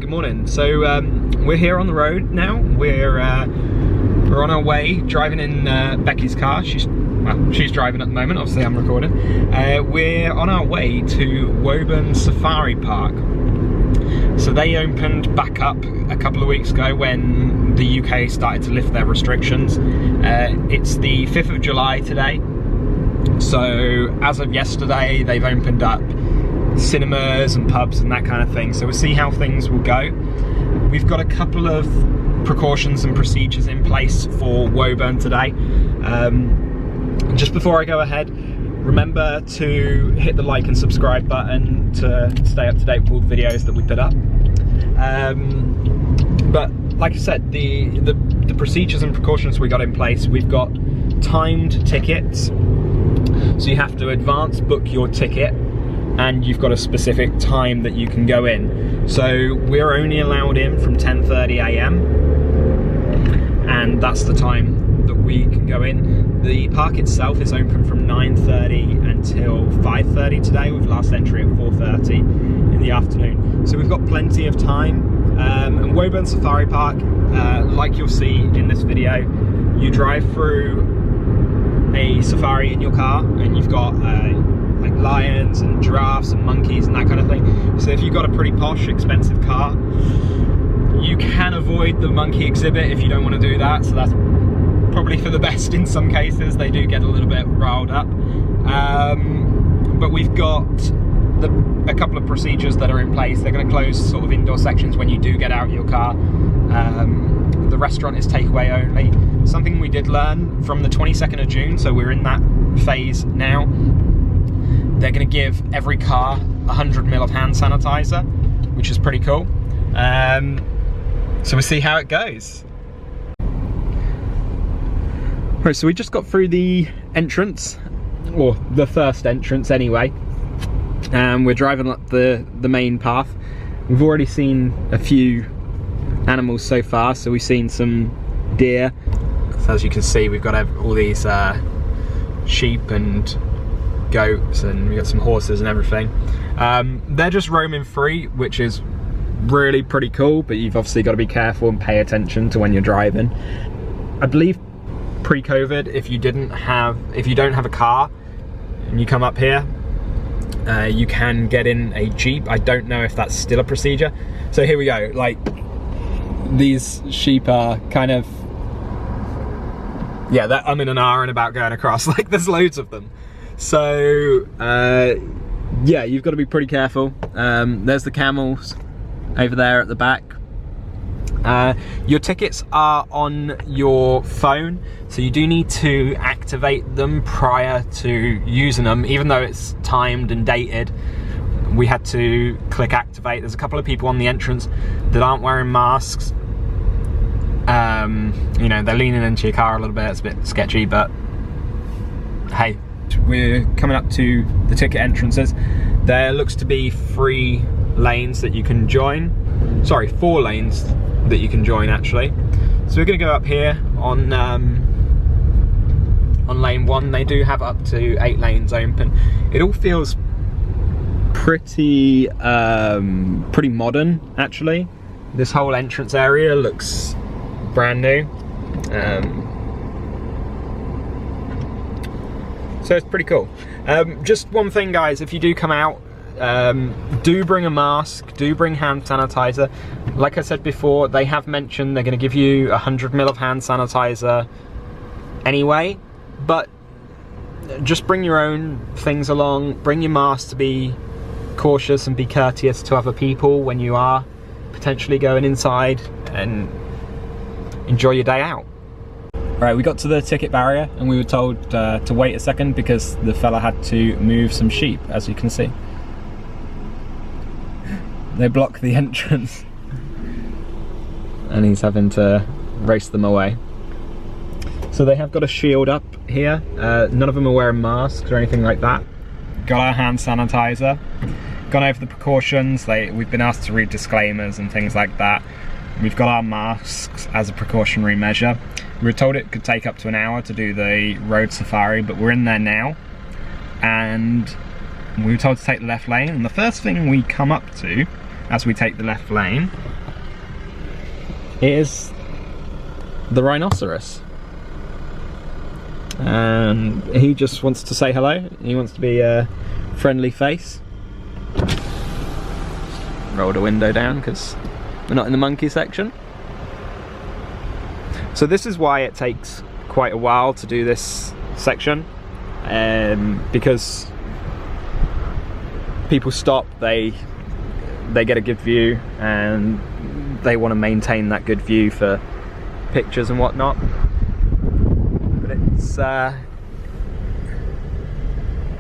good morning. So we're here on the road now. We're on our way, driving in Becky's car. She's driving at the moment, obviously I'm recording. We're on our way to Woburn Safari Park. So they opened back up a couple of weeks ago when the UK started to lift their restrictions. It's the 5th of July today. So as of yesterday, they've opened up cinemas and pubs and that kind of thing. So we'll see how things will go. We've got a couple of precautions and procedures in place for Woburn today. Just before I go ahead, remember to hit the like and subscribe button to stay up to date with all the videos that we put up. But like I said, the procedures and precautions we got in place, we've got timed tickets. So you have to advance book your ticket and you've got a specific time that you can go in. So we're only allowed in from 10:30 AM and that's the time that we can go in. The park itself is open from 9:30 until 5:30 today, with last entry at 4:30 in the afternoon. So we've got plenty of time. And Woburn Safari Park, like you'll see in this video, you drive through a safari in your car and you've got like lions and giraffes and monkeys and that kind of thing. So if you've got a pretty posh, expensive car, you can avoid the monkey exhibit if you don't want to do that. So that's probably for the best in some cases. They do get a little bit riled up. But we've got a couple of procedures that are in place. They're going to close sort of indoor sections when you do get out of your car. The restaurant is takeaway only. Something we did learn from the 22nd of June, so we're in that phase now. They're going to give every car 100 ml of hand sanitizer, which is pretty cool. So we'll see how it goes. Right, so we just got through the entrance, or the first entrance anyway. We're driving up the main path. We've already seen a few animals so far, so we've seen some deer. So as you can see, we've got all these sheep and goats, and we've got some horses and everything. They're just roaming free, which is really pretty cool, but you've obviously got to be careful and pay attention to when you're driving. I believe pre-COVID, if you don't have a car and you come up here, you can get in a Jeep. I don't know if that's still a procedure. So here we go, like these sheep are kind of, yeah, they're umming and ahhing about going across, like there's loads of them. So yeah, you've got to be pretty careful. There's the camels over there at the back. Your tickets are on your phone, so you do need to activate them prior to using them. Even though it's timed and dated, we had to click activate. There's a couple of people on the entrance that aren't wearing masks. You know, they're leaning into your car a little bit. It's a bit sketchy, but hey, we're coming up to the ticket entrances. There looks to be 3 lanes that you can join. Sorry, 4 lanes that you can join actually. So we're going to go up here on lane 1. They do have up to 8 lanes open. It all feels pretty modern actually. This whole entrance area looks brand new. So it's pretty cool. Just one thing guys, if you do come out, do bring a mask, do bring hand sanitizer. Like I said before, they have mentioned they're going to give you 100 ml of hand sanitizer anyway, but just bring your own things along. Bring your mask to be cautious and be courteous to other people when you are potentially going inside, and enjoy your day out. Right, we got to the ticket barrier and we were told to wait a second because the fella had to move some sheep, as you can see. They block the entrance and he's having to race them away. So they have got a shield up here. None of them are wearing masks or anything like that. Got our hand sanitizer. Gone over the precautions. We've been asked to read disclaimers and things like that. We've got our masks as a precautionary measure. We were told it could take up to an hour to do the road safari, but we're in there now. And we were told to take the left lane. And the first thing we come up to, as we take the left lane, is the Rhinoceros. And he just wants to say hello. He wants to be a friendly face. Roll the window down because we're not in the monkey section. So this is why it takes quite a while to do this section, because people stop, they get a good view, and they want to maintain that good view for pictures and whatnot. But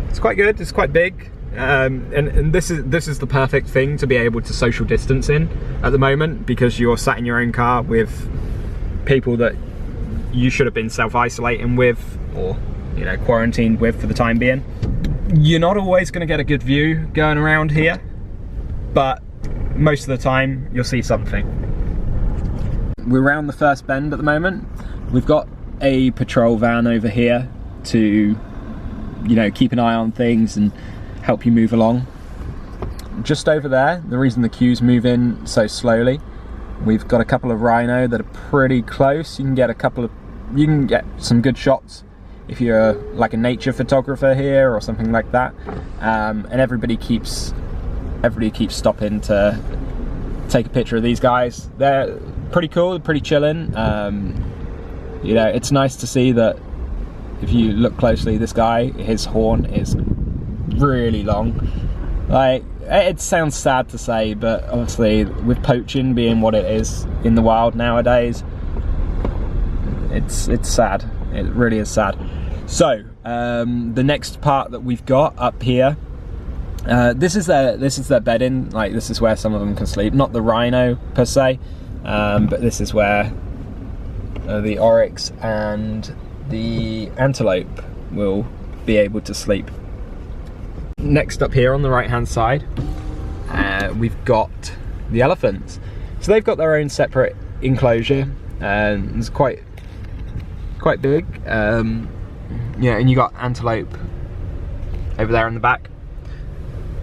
it's quite good. It's quite big, and this is the perfect thing to be able to social distance in at the moment, because you're sat in your own car with people that you should have been self-isolating with, or quarantined with for the time being. You're not always going to get a good view going around here, but most of the time you'll see something. We're around the first bend at the moment. We've got a patrol van over here to keep an eye on things and help you move along. Just over there, the reason the queues move in so slowly, we've got a couple of rhino that are pretty close. You can get some good shots if you're like a nature photographer here or something like that. And everybody keeps stopping to take a picture of these guys. They're pretty cool, they're pretty chilling. It's nice to see that if you look closely, this guy, his horn is really long. Like, it sounds sad to say, but obviously with poaching being what it is in the wild nowadays, it's sad. It really is sad. So the next part that we've got up here, this is their bedding. Like, this is where some of them can sleep. Not the rhino per se, but this is where the oryx and the antelope will be able to sleep. Next up here on the right hand side, we've got the elephants. So they've got their own separate enclosure, and it's quite big. Yeah, and you got antelope over there in the back.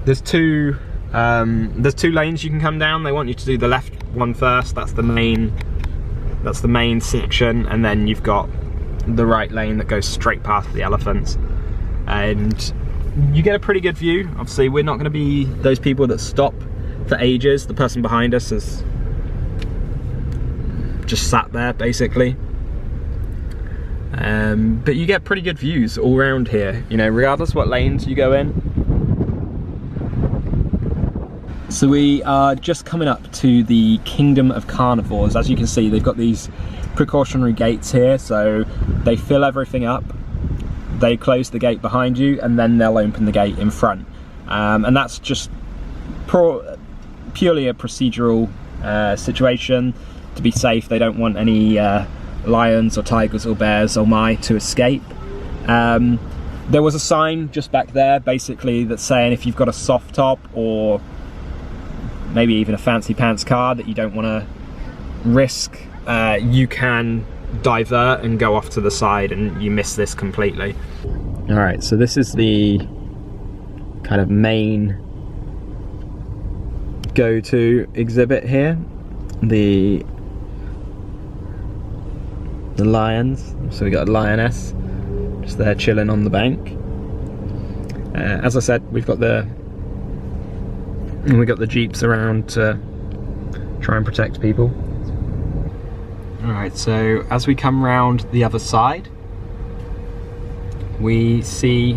There's two lanes you can come down. They want you to do the left one first. That's the main section, and then you've got the right lane that goes straight past the elephants, and you get a pretty good view. Obviously, we're not going to be those people that stop for ages. The person behind us has just sat there basically. But you get pretty good views all around here, regardless what lanes you go in. So we are just coming up to the Kingdom of Carnivores. As you can see, they've got these precautionary gates here, so they fill everything up. They close the gate behind you, and then they'll open the gate in front. And that's just purely a procedural situation to be safe. They don't want any lions or tigers or bears or to escape. There was a sign just back there basically that's saying if you've got a soft top or maybe even a fancy pants car that you don't want to risk, you can divert and go off to the side and you miss this completely. Alright, so this is the kind of main go-to exhibit here. The lions. So we got a lioness just there chilling on the bank. As I said, we've got the jeeps around to try and protect people. Alright, so as we come round the other side, we see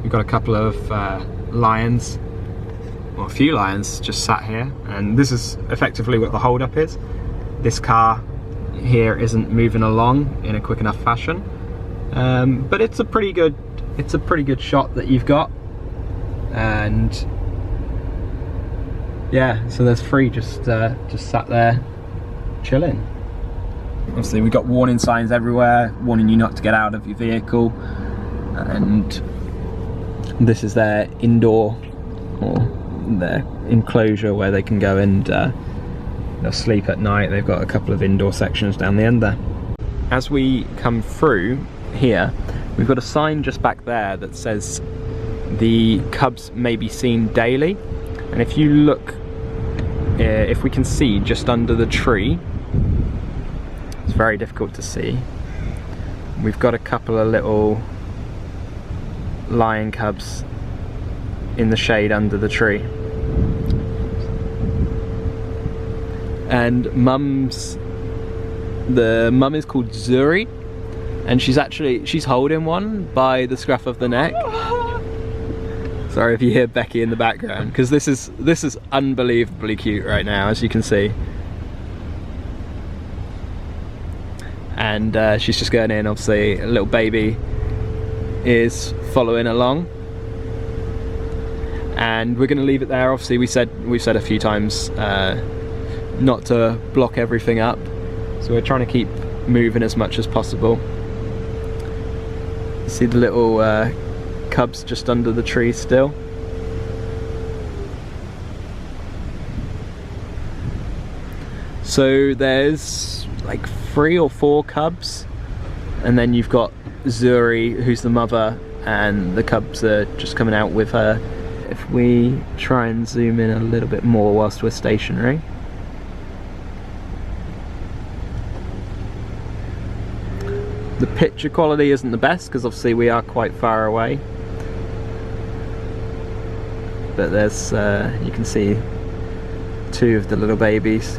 we've got a couple of lions, well, a few lions just sat here, and this is effectively what the hold up is. This car here isn't moving along in a quick enough fashion, but it's a pretty good shot that you've got. And yeah, so there's three just sat there chilling. Obviously we've got warning signs everywhere warning you not to get out of your vehicle, and this is their indoor or their enclosure where they can go and they'll sleep at night. They've got a couple of indoor sections down the end there. As we come through here, we've got a sign just back there that says the cubs may be seen daily, and if you look, if we can see just under the tree It's very difficult to see. We've got a couple of little lion cubs in the shade under the tree. And the mum is called Zuri, and she's holding one by the scruff of the neck. Sorry if you hear Becky in the background, because this is unbelievably cute right now, as you can see. And she's just going in. Obviously, a little baby is following along, and we're going to leave it there. Obviously, we've said a few times not to block everything up, so we're trying to keep moving as much as possible. See the little cubs just under the tree still. So there's like 3 or 4 cubs, and then you've got Zuri, who's the mother, and the cubs are just coming out with her. If we try and zoom in a little bit more whilst we're stationary. The picture quality isn't the best because obviously we are quite far away, but there's you can see 2 of the little babies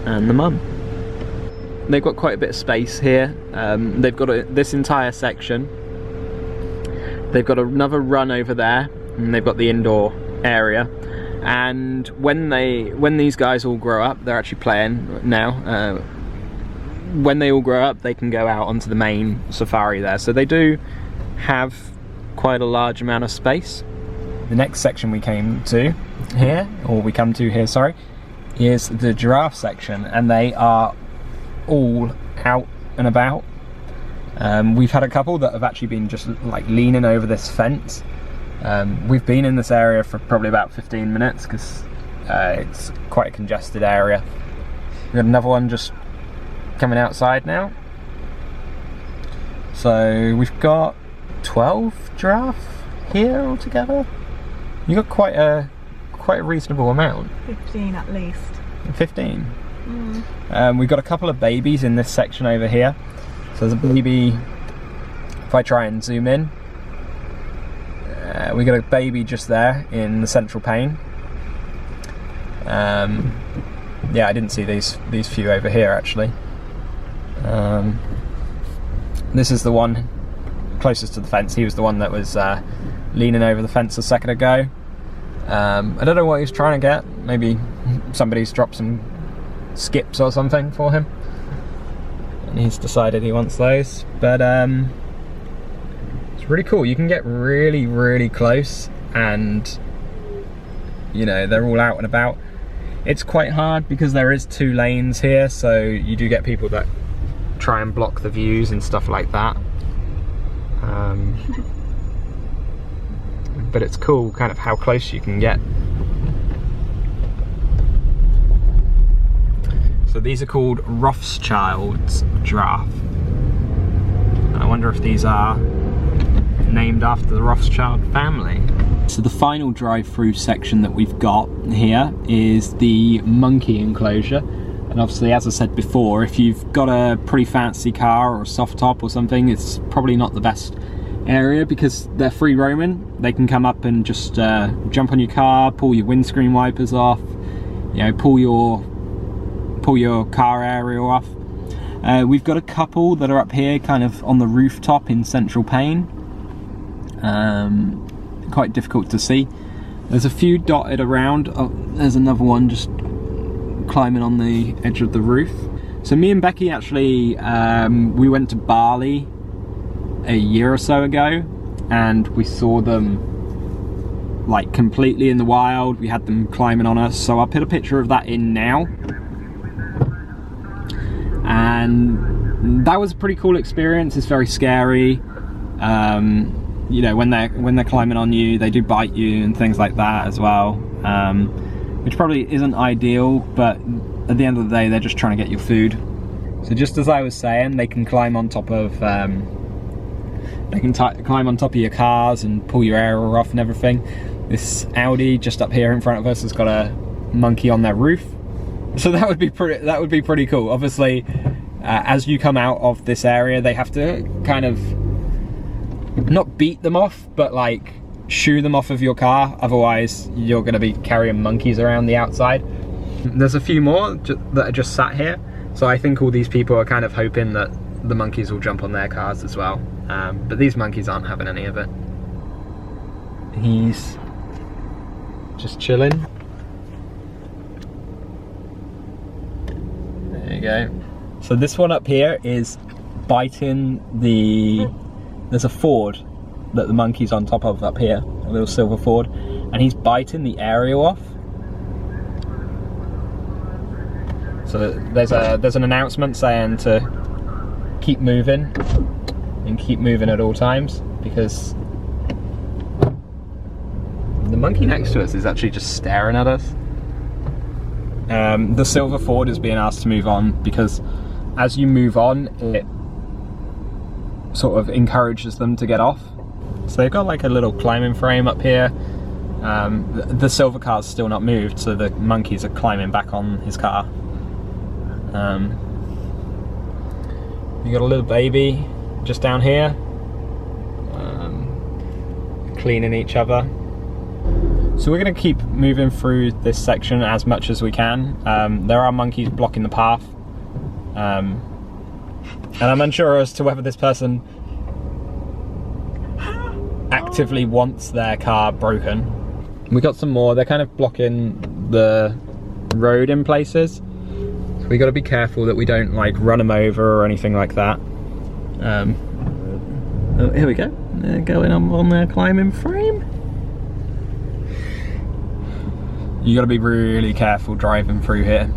and the mum. They've got quite a bit of space here. They've got this entire section. They've got another run over there, and they've got the indoor area. And when these guys all grow up, they're actually playing now. When they all grow up, they can go out onto the main safari there. So they do have quite a large amount of space. The next section we come to here, sorry, is the giraffe section, and they are all out and about. We've had a couple that have actually been just like leaning over this fence. We've been in this area for probably about 15 minutes because it's quite a congested area. We've got another one just coming outside now. So we've got 12 giraffe here altogether. You got quite a reasonable amount. 15 at least. 15. We've got a couple of babies in this section over here. So there's a baby. If I try and zoom in, we got a baby just there in the central pane. Yeah, I didn't see these few over here actually. This is the one closest to the fence. He was the one that was leaning over the fence a second ago. I don't know what he's trying to get. Maybe somebody's dropped some skips or something for him, and he's decided he wants those. But it's really cool. You can get really, really close, and you know, they're all out and about. It's quite hard because there is 2 lanes here, so you do get people that try and block the views and stuff like that. But it's cool kind of how close you can get. So these are called Rothschild's giraffe. And I wonder if these are named after the Rothschild family. So the final drive-through section that we've got here is the monkey enclosure. And obviously, as I said before, if you've got a pretty fancy car or a soft top or something, it's probably not the best area because they're free roaming. They can come up and just jump on your car, pull your windscreen wipers off, you know, pull your car aerial off. We've got a couple that are up here kind of on the rooftop in central pane. Quite difficult to see. There's a few dotted around. Oh, there's another one just climbing on the edge of the roof. So me and Becky actually we went to Bali a year or so ago, and we saw them like completely in the wild. We had them climbing on us, so I'll put a picture of that in now. And that was a pretty cool experience. It's very scary. You know, when they're climbing on you, they do bite you and things like that as well, which probably isn't ideal, but at the end of the day, they're just trying to get your food. So just as I was saying, they can climb on top of climb on top of your cars and pull your aerial off and everything. This Audi just up here in front of us has got a monkey on their roof. So that would be pretty cool. Obviously, as you come out of this area, they have to kind of not beat them off, but like shoo them off of your car. Otherwise, you're going to be carrying monkeys around the outside. There's a few more that are just sat here. So I think all these people are kind of hoping that the monkeys will jump on their cars as well. But these monkeys aren't having any of it. He's just chilling. There you go. So this one up here is biting there's a Ford that the monkey's on top of up here, a little silver Ford, and he's biting the aerial off. So there's an announcement saying to keep moving and keep moving at all times, because the monkey next to us is actually just staring at us. The silver Ford is being asked to move on because as you move on, it sort of encourages them to get off. So they've got like a little climbing frame up here. The silver car's still not moved, so the monkeys are climbing back on his car. You got a little baby just down here, cleaning each other. So we're going to keep moving through this section as much as we can. There are monkeys blocking the path, and I'm unsure as to whether this person actively wants their car broken. We got some more. They're kind of blocking the road in places, so we got to be careful that we don't like run them over or anything like that. Oh, here we go. They're going on their climbing frame. You got to be really careful driving through here,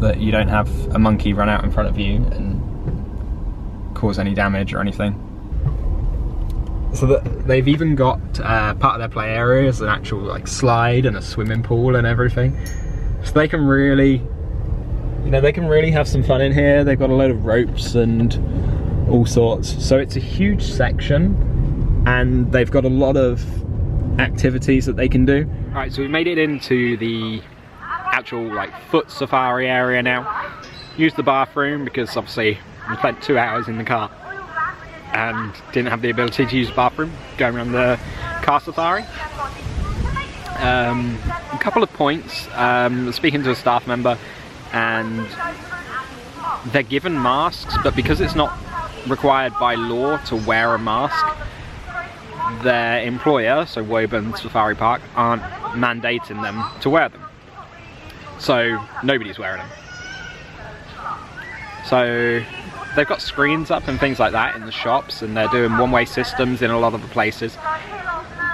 that you don't have a monkey run out in front of you and cause any damage or anything. So they've even got part of their play area is an actual like slide and a swimming pool and everything. So they can really, you know, they can really have some fun in here. They've got a load of ropes and all sorts. So it's a huge section and they've got a lot of activities that they can do. Alright, so we've made it into the actual like foot safari area now. Used the bathroom because obviously we spent 2 hours in the car and didn't have the ability to use the bathroom going around the car safari. A couple of points, speaking to a staff member, and they're given masks, but because it's not required by law to wear a mask, their employer, so Woburn Safari Park, aren't mandating them to wear them. So nobody's wearing them. So they've got screens up and things like that in the shops, and they're doing one-way systems in a lot of the places,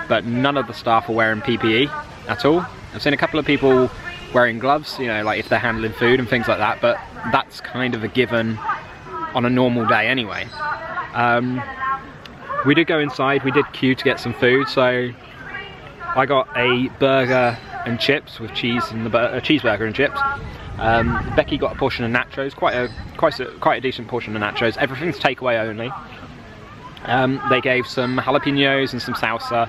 but none of the staff are wearing PPE at all. I've seen a couple of people wearing gloves, you know, like if they're handling food and things like that, but that's kind of a given on a normal day anyway. We did go inside, we did queue to get some food, so I got a burger and chips with cheese and a cheeseburger and chips. Becky got a portion of nachos, quite a decent portion of nachos. Everything's takeaway only. They gave some jalapenos and some salsa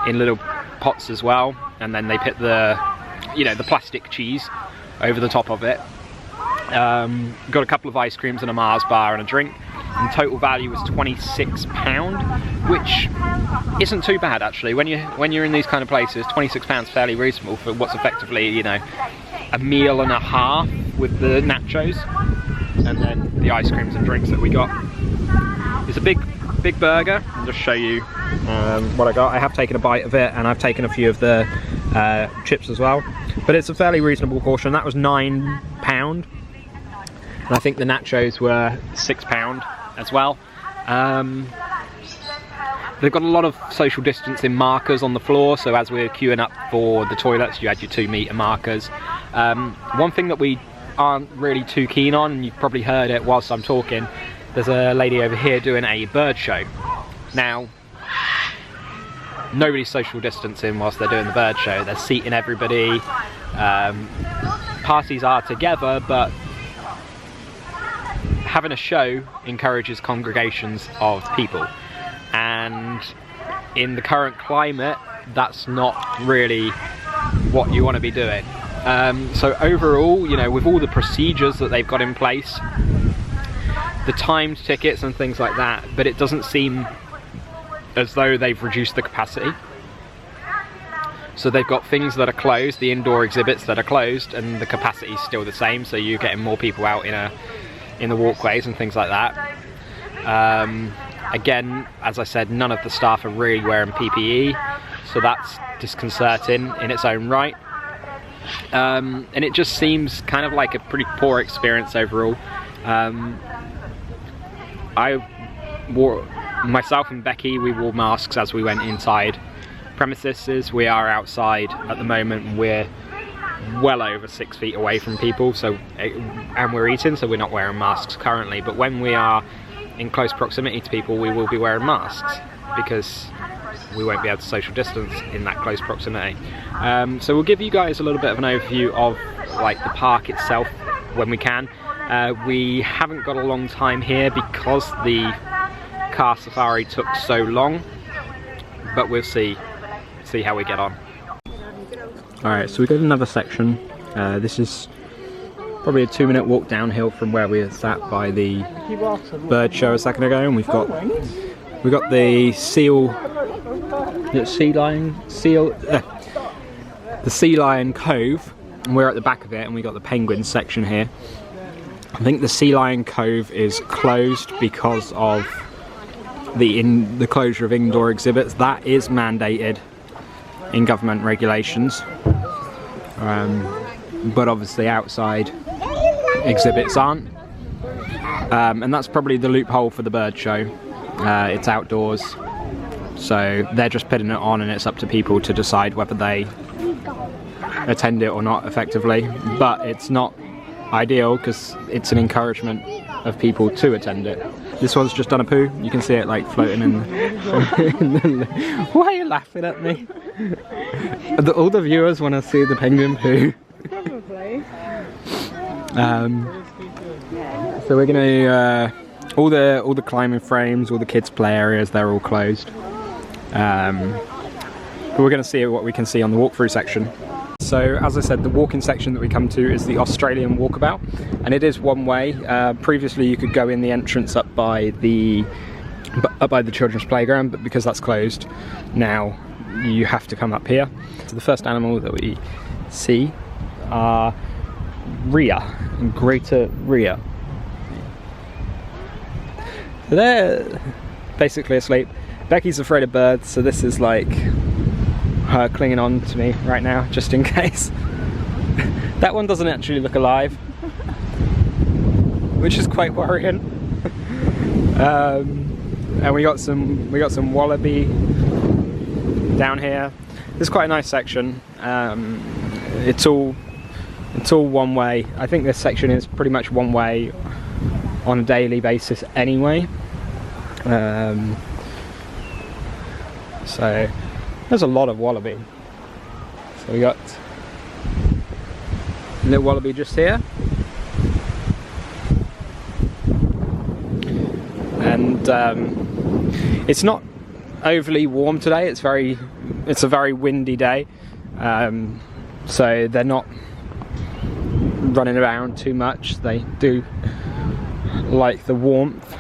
in little pots as well, and then they put the, you know, the plastic cheese over the top of it. Got a couple of ice creams and a Mars bar and a drink. And total value was £26, which isn't too bad actually. When you're in these kind of places, £26 fairly reasonable for what's effectively, you know, a meal and a half with the nachos, and then the ice creams and drinks that we got. It's a big burger. I'll just show you what I got. I have taken a bite of it, and I've taken a few of the chips as well. But it's a fairly reasonable portion. That was £9, and I think the nachos were £6 as well. They've got a lot of social distancing markers on the floor, so as we're queuing up for the toilets, you had your 2 metre markers. One thing that we aren't really too keen on, and you've probably heard it whilst I'm talking, there's a lady over here doing a bird show. Now, nobody's social distancing whilst they're doing the bird show. They're seating everybody. Parties are together, but having a show encourages congregations of people, and in the current climate that's not really what you want to be doing. So overall, you know, with all the procedures that they've got in place, the timed tickets and things like that, but it doesn't seem as though they've reduced the capacity. So they've got things that are closed, the indoor exhibits that are closed, and the capacity is still the same, so you're getting more people out in the walkways and things like that. Again, as I said, none of the staff are really wearing PPE, so that's disconcerting in its own right. And it just seems kind of like a pretty poor experience overall. Myself and Becky, we wore masks as we went inside premises. We are outside at the moment. We're well over 6 feet away from people, so and we're eating, so we're not wearing masks currently. But when we are in close proximity to people, we will be wearing masks because we won't be able to social distance in that close proximity. So we'll give you guys a little bit of an overview of like the park itself when we can. We haven't got a long time here because the car safari took so long, but we'll see how we get on. Alright, so we got another section. This is probably a 2-minute walk downhill from where we were sat by the bird show a second ago, and we've got the the Sea Lion Cove, and we're at the back of it, and we got the penguin section here. I think the Sea Lion Cove is closed because of the closure of indoor exhibits. That is mandated in government regulations, but obviously outside exhibits aren't, and that's probably the loophole for the bird show. It's outdoors, so they're just putting it on, and it's up to people to decide whether they attend it or not effectively. But it's not ideal because it's an encouragement of people to attend it. This one's just done a poo. You can see it like floating in the Why are you laughing at me? All the viewers want to see the penguin poo. Probably. So we're gonna all the climbing frames, all the kids play areas, they're all closed. But we're gonna see what we can see on the walkthrough section. So as I said, the walking section that we come to is the Australian Walkabout, and it is one way. Previously you could go in the entrance up by the children's playground, but because that's closed now you have to come up here. So the first animal that we see are greater rhea. So they're basically asleep. Becky's afraid of birds, so this is like her clinging on to me right now, just in case. That one doesn't actually look alive, which is quite worrying. And we got some wallaby down here. This is quite a nice section. It's all one way. I think this section is pretty much one way on a daily basis anyway. So there's a lot of wallaby. So we got a little wallaby just here, and it's not overly warm today. It's a very windy day, so they're not running around too much. They do like the warmth,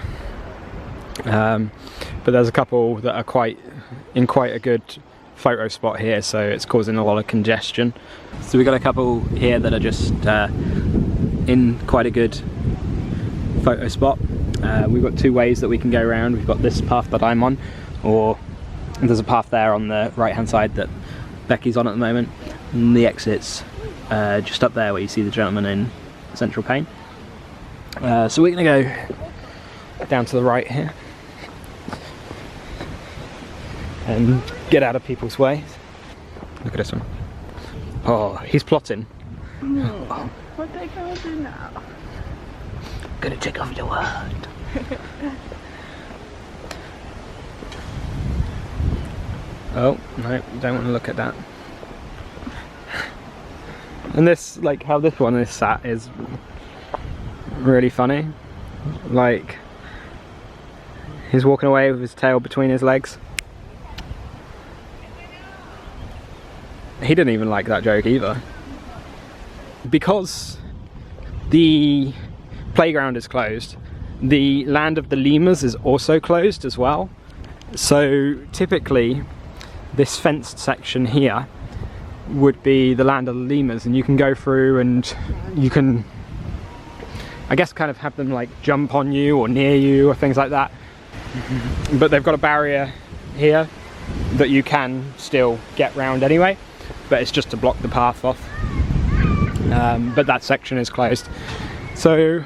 but there's a couple that are in quite a good photo spot here, so it's causing a lot of congestion. So we got a couple here that are just in quite a good photo spot. We've got two ways that we can go around. We've got this path that I'm on, or there's a path there on the right hand side that Becky's on at the moment, and the exit's just up there where you see the gentleman in central pain. So we're going to go down to the right here and get out of people's way. Look at this one. Oh, he's plotting. Oh. What are they going to do now? Gonna take off your word. Oh, no, don't want to look at that. And this, like how this one is sat, is really funny. Like, he's walking away with his tail between his legs. He didn't even like that joke either. Because the playground is closed, the land of the lemurs is also closed as well. So typically this fenced section here would be the land of the lemurs, and you can go through and you can, I guess, kind of have them like jump on you or near you or things like that. But they've got a barrier here that you can still get round anyway, but it's just to block the path off. But that section is closed. So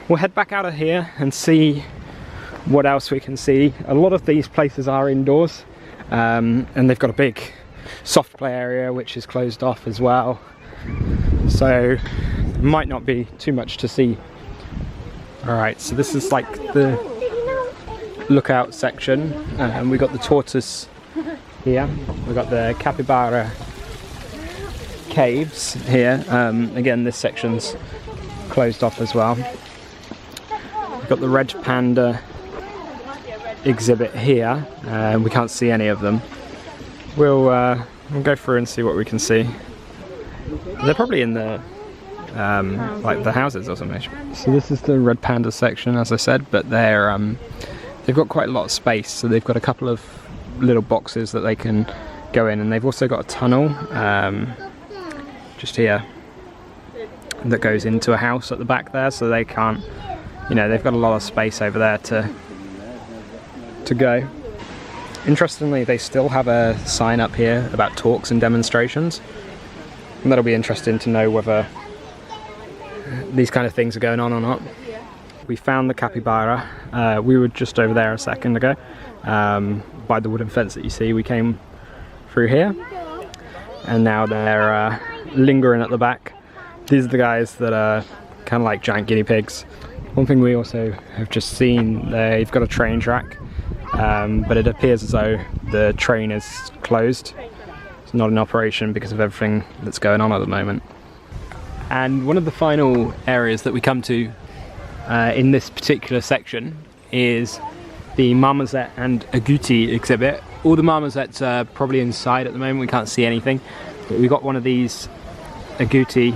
we'll head back out of here and see what else we can see. A lot of these places are indoors, and they've got a big soft play area which is closed off as well. So might not be too much to see. Alright, so this is like the lookout section, and we got the tortoise here. We've got the capybara caves here. Again, this section's closed off as well. We've got the red panda exhibit here. We can't see any of them. We'll go through and see what we can see. They're probably in the like the houses or something. So this is the red panda section, as I said, but they're they've got quite a lot of space, so they've got a couple of little boxes that they can go in, and they've also got a tunnel just here that goes into a house at the back there, so they can't, you know, they've got a lot of space over there to go. Interestingly, they still have a sign up here about talks and demonstrations, and that'll be interesting to know whether these kind of things are going on or not. We found the capybara. We were just over there a second ago by the wooden fence that you see. We came through here, and now they're lingering at the back. These are the guys that are kind of like giant guinea pigs. One thing we also have just seen, they've got a train track, but it appears as though the train is closed. It's not in operation because of everything that's going on at the moment. And one of the final areas that we come to in this particular section is the marmoset and agouti exhibit. All the marmosets are probably inside at the moment, we can't see anything, but we've got one of these agouti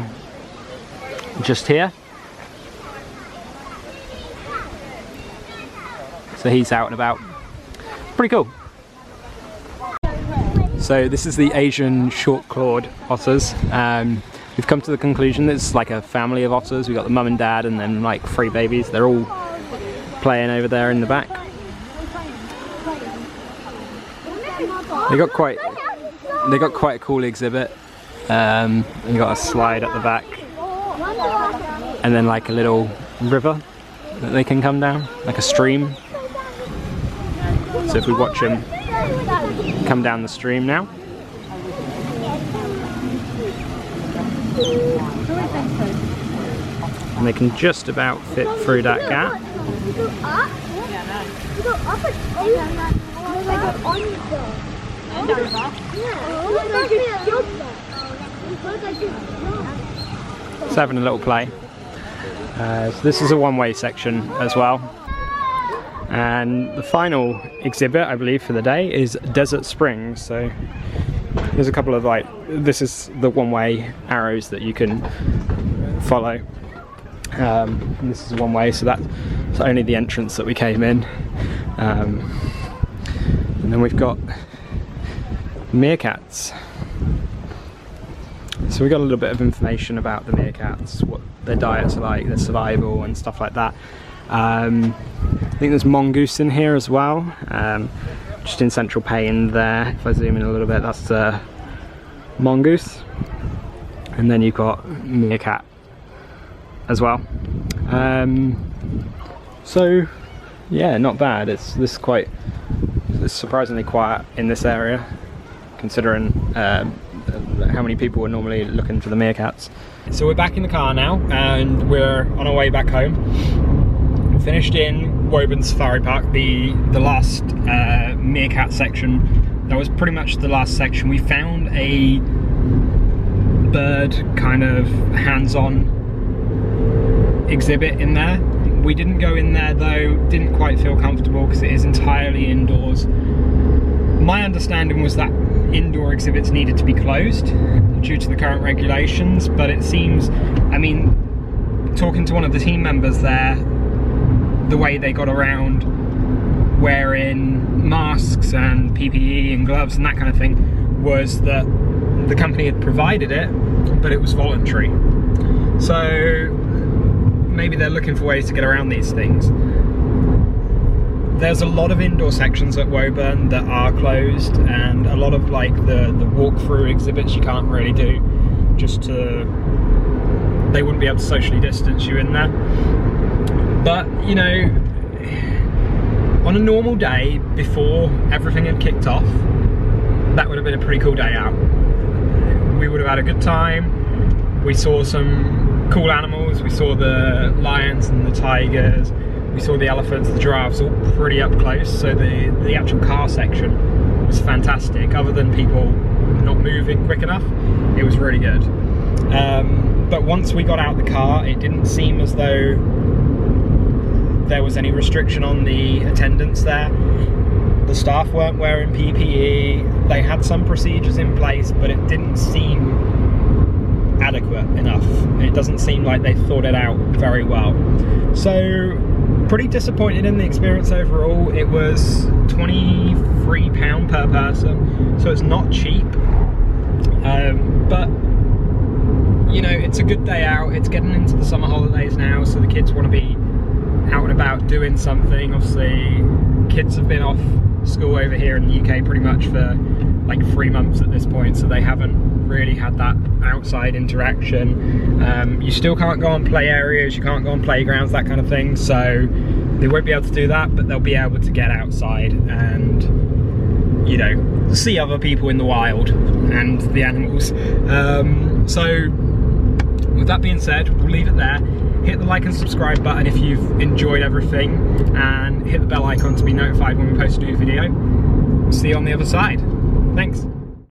just here. So he's out and about. Pretty cool. So this is the Asian short clawed otters. We've come to the conclusion that it's like a family of otters. We've got the mum and dad and then like 3 babies. They're all playing over there in the back. They got quite a cool exhibit. You got a slide at the back, and then like a little river that they can come down, like a stream. So if we watch them come down the stream now. And they can just about fit through that gap. It's having a little play. So this is a one-way section as well. And the final exhibit, I believe, for the day is Desert Springs. So there's a couple of like, this is the one-way arrows that you can follow. And this is one way, so that's only the entrance that we came in. And then we've got meerkats. So we got a little bit of information about the meerkats, what their diets are like, their survival and stuff like that. I think there's mongoose in here as well, just in central pane there. If I zoom in a little bit, that's mongoose, and then you've got meerkat as well. So yeah, not bad. It's surprisingly quiet in this area, considering how many people are normally looking for the meerkats. So we're back in the car now, and we're on our way back home. Finished in Woburn Safari Park, the last meerkat section. That was pretty much the last section. We found a bird kind of hands-on exhibit in there. We didn't go in there though, didn't quite feel comfortable because it is entirely indoors. My understanding was that indoor exhibits needed to be closed due to the current regulations, but it seems, I mean, talking to one of the team members there, the way they got around wearing masks and PPE and gloves and that kind of thing was that the company had provided it, but it was voluntary. So maybe they're looking for ways to get around these things. There's a lot of indoor sections at Woburn that are closed, and a lot of like the walk-through exhibits you can't really do, just to, they wouldn't be able to socially distance you in there. But you know, on a normal day before everything had kicked off, that would have been a pretty cool day out. We would have had a good time. We saw some cool animals. We saw the lions and the tigers. We saw the elephants, the giraffes, all pretty up close. So the actual car section was fantastic. Other than people not moving quick enough, it was really good. But once we got out the car, it didn't seem as though there was any restriction on the attendance there. The staff weren't wearing PPE. They had some procedures in place, but it didn't seem adequate enough. It doesn't seem like they thought it out very well. So pretty disappointed in the experience overall. It was £23 per person, so it's not cheap. But you know, it's a good day out. It's getting into the summer holidays now, so the kids want to be out and about doing something. Obviously, kids have been off school over here in the UK pretty much for like 3 months at this point, so they haven't really had that outside interaction. You still can't go on play areas, you can't go on playgrounds, that kind of thing, so they won't be able to do that, but they'll be able to get outside and, you know, see other people in the wild and the animals. So with that being said, we'll leave it there. Hit the like and subscribe button if you've enjoyed everything, and hit the bell icon to be notified when we post a new video. See you on the other side. Thanks.